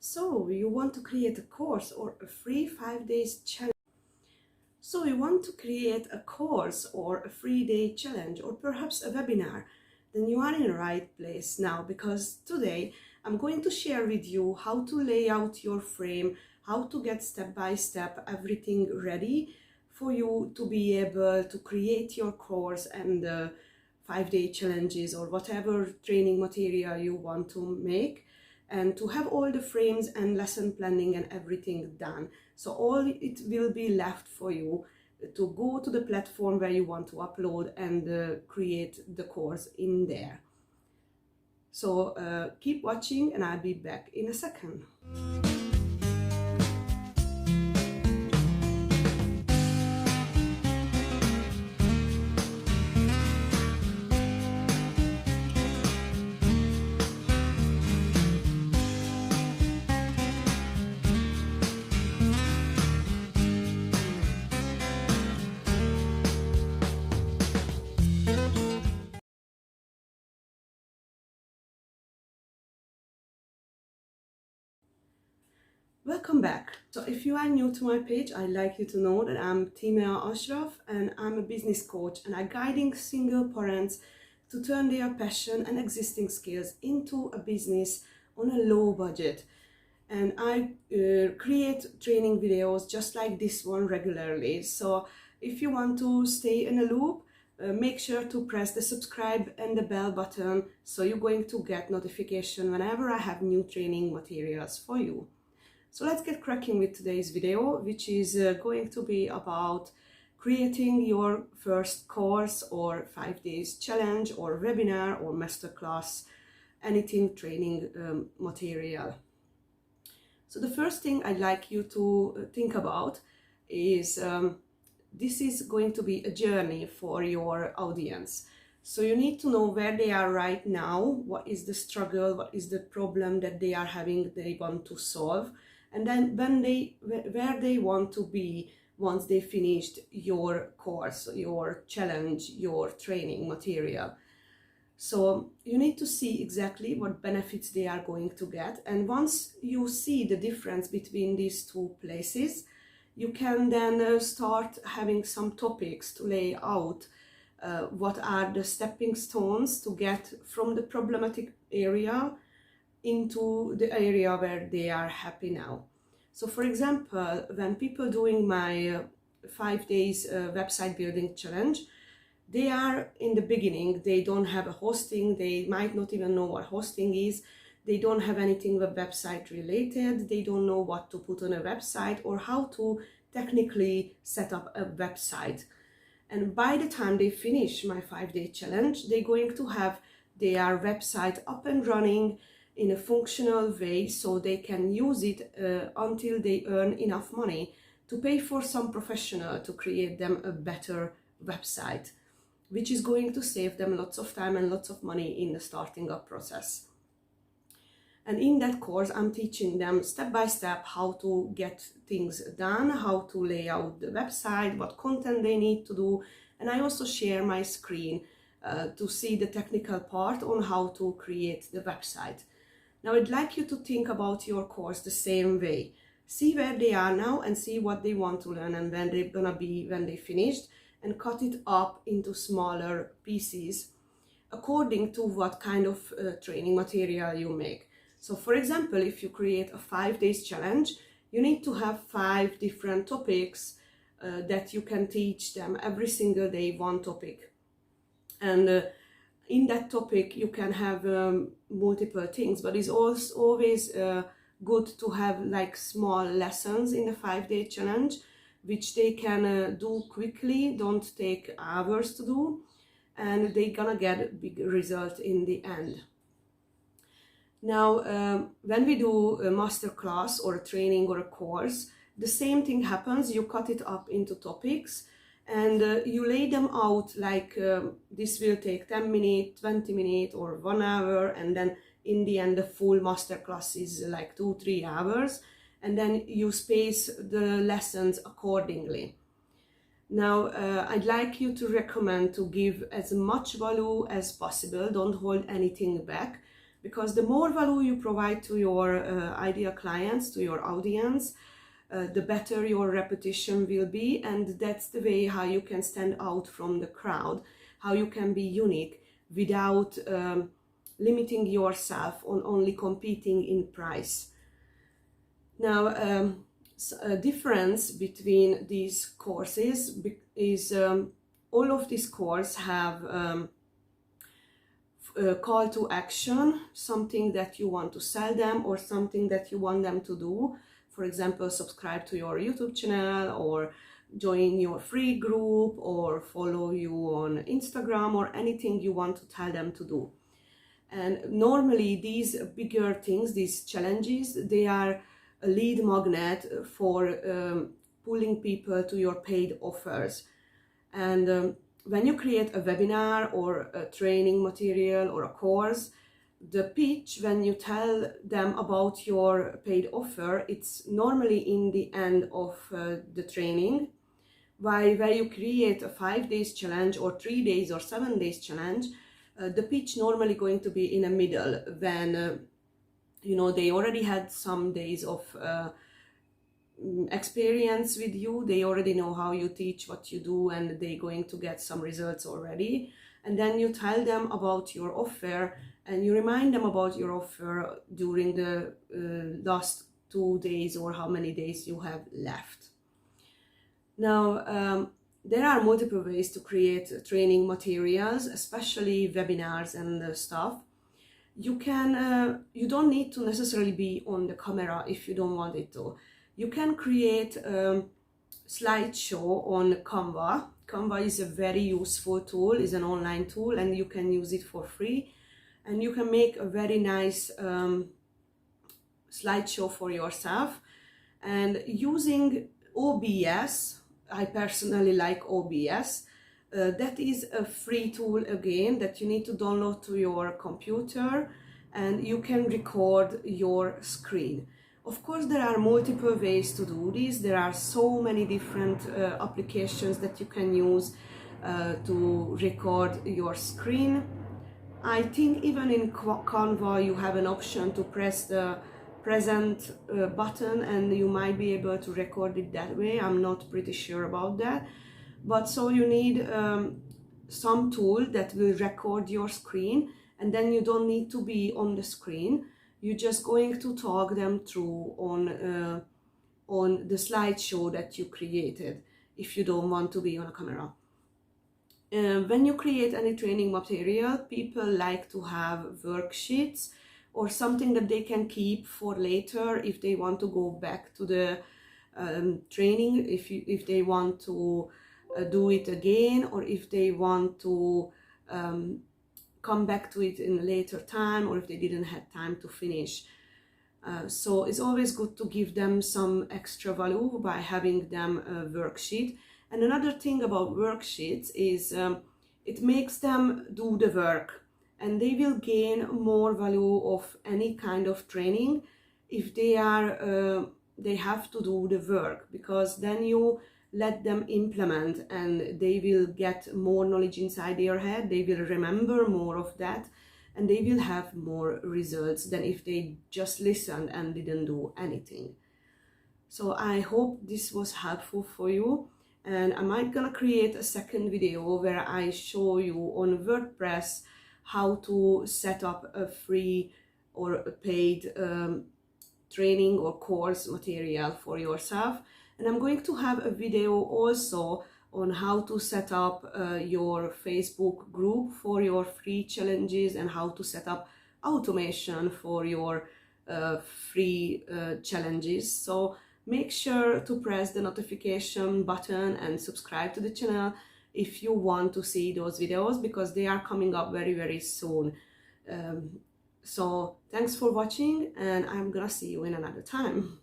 So you want to create a course or a free 5 days challenge. So you want to create a course or a 3-day challenge or perhaps a webinar, then you are in the right place now, because today I'm going to share with you how to lay out your frame, how to get step by step everything ready for you to be able to create your course and 5-day challenges or whatever training material you want to make, and to have all the frames and lesson planning and everything done. So all it will be left for you to go to the platform where you want to upload and create the course in there. So keep watching and I'll be back in a second. Welcome back. So if you are new to my page, I'd like you to know that I'm Timea Ashraf and I'm a business coach, and I'm guiding single parents to turn their passion and existing skills into a business on a low budget. And I create training videos just like this one regularly. So if you want to stay in a loop, make sure to press the subscribe and the bell button so you're going to get notification whenever I have new training materials for you. So let's get cracking with today's video, which is going to be about creating your first course or 5 days challenge or webinar or masterclass, anything training material. So the first thing I'd like you to think about is this is going to be a journey for your audience. So you need to know where they are right now, what is the struggle, what is the problem that they are having, they want to solve, and then where they want to be once they finished your course, your challenge, your training material. So you need to see exactly what benefits they are going to get, and once you see the difference between these two places, you can then start having some topics to lay out what are the stepping stones to get from the problematic area into the area where they are happy now. So for example, when people doing my 5 days website building challenge, they are in the beginning, they don't have a hosting, they might not even know what hosting is, they don't have anything with website related, they don't know what to put on a website or how to technically set up a website. And by the time they finish my 5-day challenge, they're going to have their website up and running in a functional way, so they can use it until they earn enough money to pay for some professional to create them a better website, which is going to save them lots of time and lots of money in the starting up process. And in that course, I'm teaching them step by step how to get things done, how to lay out the website, what content they need to do. And I also share my screen to see the technical part on how to create the website. Now I'd like you to think about your course the same way. See where they are now and see what they want to learn and when they're gonna be when they finished, and cut it up into smaller pieces according to what kind of training material you make. So for example, if you create a 5 days challenge, you need to have 5 different topics that you can teach them every single day, one topic. And in that topic you can have multiple things, but it's also always good to have like small lessons in the 5-day challenge, which they can do quickly, don't take hours to do, and they're gonna get a big result in the end. Now, when we do a masterclass or a training or a course, the same thing happens. You cut it up into topics and you lay them out like this will take 10 minutes, 20 minutes or 1 hour, and then in the end the full masterclass is like 2-3 hours, and then you space the lessons accordingly. Now, I'd like you to recommend to give as much value as possible. Don't hold anything back, because the more value you provide to your ideal clients, to your audience, the better your reputation will be, and that's the way how you can stand out from the crowd, how you can be unique without limiting yourself on only competing in price. Now, a difference between these courses is all of these courses have a call to action, something that you want to sell them or something that you want them to do. For example, subscribe to your YouTube channel, or join your free group, or follow you on Instagram, or anything you want to tell them to do. And normally these bigger things, these challenges, they are a lead magnet for pulling people to your paid offers. And when you create a webinar or a training material or a course, the pitch, when you tell them about your paid offer, it's normally in the end of the training. Where you create a 5 days challenge or 3 days or 7 days challenge, the pitch normally going to be in the middle, when you know, they already had some days of experience with you, they already know how you teach, what you do, and they're going to get some results already. And then you tell them about your offer, and you remind them about your offer during the last 2 days or how many days you have left. Now, there are multiple ways to create training materials, especially webinars and stuff. You don't need to necessarily be on the camera if you don't want it to. You can create a slideshow on Canva. Canva is a very useful tool, is an online tool, and you can use it for free. And you can make a very nice slideshow for yourself. And using OBS, I personally like OBS. That is a free tool again that you need to download to your computer, and you can record your screen. Of course, there are multiple ways to do this. There are so many different applications that you can use to record your screen. I think even in Canva you have an option to press the present button, and you might be able to record it that way. I'm not pretty sure about that. But so you need some tool that will record your screen, and then you don't need to be on the screen. You're just going to talk them through on the slideshow that you created if you don't want to be on a camera. When you create any training material, people like to have worksheets or something that they can keep for later if they want to go back to the training, if they want to do it again, or if they want to come back to it in a later time, or if they didn't have time to finish. So it's always good to give them some extra value by having them a worksheet. And another thing about worksheets is it makes them do the work, and they will gain more value of any kind of training if they have to do the work, because then you let them implement and they will get more knowledge inside their head, they will remember more of that, and they will have more results than if they just listened and didn't do anything. So I hope this was helpful for you, and I might gonna create a second video where I show you on WordPress how to set up a free or a paid training or course material for yourself. And I'm going to have a video also on how to set up your Facebook group for your free challenges, and how to set up automation for your free challenges. So make sure to press the notification button and subscribe to the channel if you want to see those videos, because they are coming up very, very soon. So thanks for watching, and I'm gonna see you in another time.